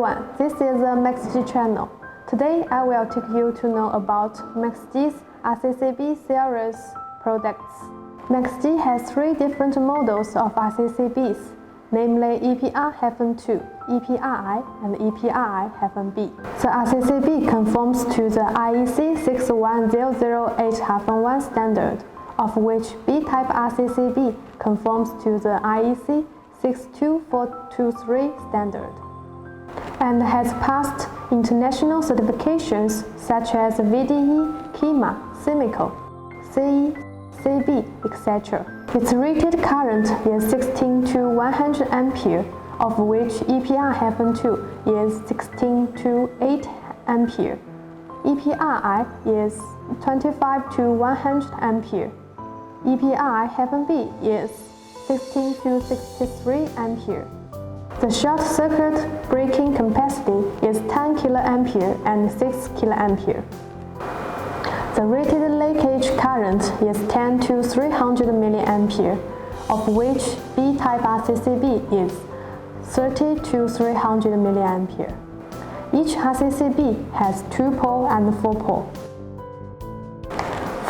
everyone, this is the Maxge channel. Today I will take you to know about Maxge's RCCB series products. Maxge has three different models of RCCBs, namely EPR-2, EPRI, and EPRI-B. The RCCB conforms to the IEC 61008-1 standard, of which B-type RCCB conforms to the IEC 62423 standard, and has passed international certifications such as VDE, KEMA, CIMICO, CE, CB, etc. Its rated current is 16 to 100 ampere, of which EPR-2 is 16 to 8 ampere. EPRI is 25 to 100 ampere. EPRI-B is 16 to 63 ampere. The short circuit breaking capacity is 10 kA and 6 kA. The rated leakage current is 10 to 300 mA, of which B-type RCCB is 30 to 300 mA. Each RCCB has 2-pole and 4-pole.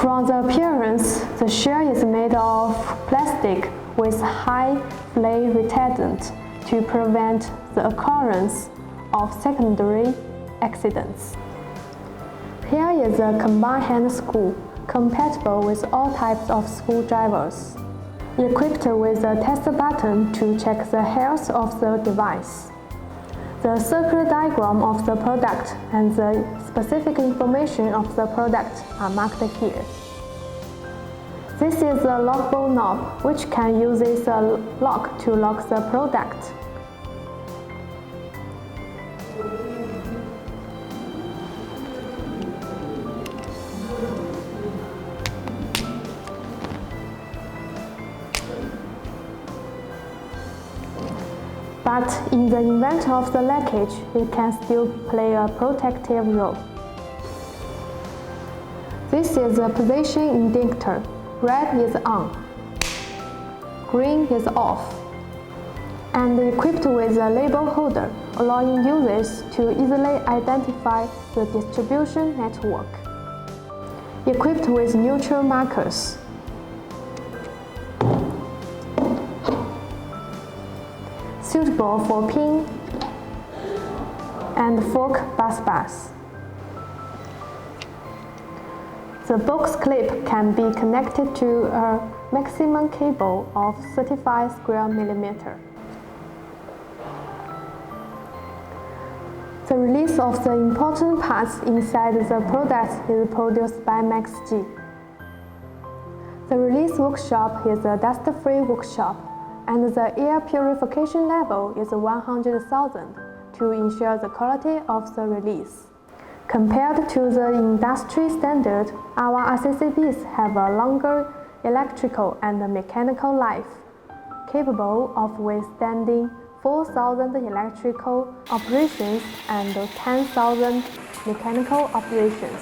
From the appearance, the shell is made of plastic with high flame retardant to prevent the occurrence of secondary accidents. Here is a combined hand screw, compatible with all types of screwdrivers, equipped with a test button to check the health of the device. The circuit diagram of the product and the specific information of the product are marked here. This is a lockable knob, which can use a lock to lock the product. But in the event of the leakage, it can still play a protective role. This is the position indicator. Red is on, green is off, and equipped with a label holder, allowing users to easily identify the distribution network. Equipped with neutral markers. Suitable for pin and fork bus bars. The box clip can be connected to a maximum cable of 35 square millimeters. The release of the important parts inside the product is produced by Maxge. The release workshop is a dust-free workshop, and the air purification level is 100,000 to ensure the quality of the release. Compared to the industry standard, our RCCBs have a longer electrical and mechanical life, capable of withstanding 4,000 electrical operations and 10,000 mechanical operations.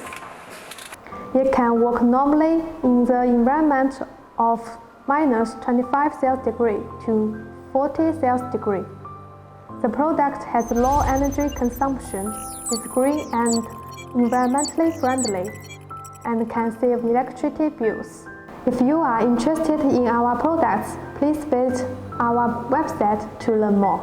It can work normally in the environment of -25°C to 40°C. The product has low energy consumption, is green and environmentally friendly, and can save electricity bills. If you are interested in our products, please visit our website to learn more.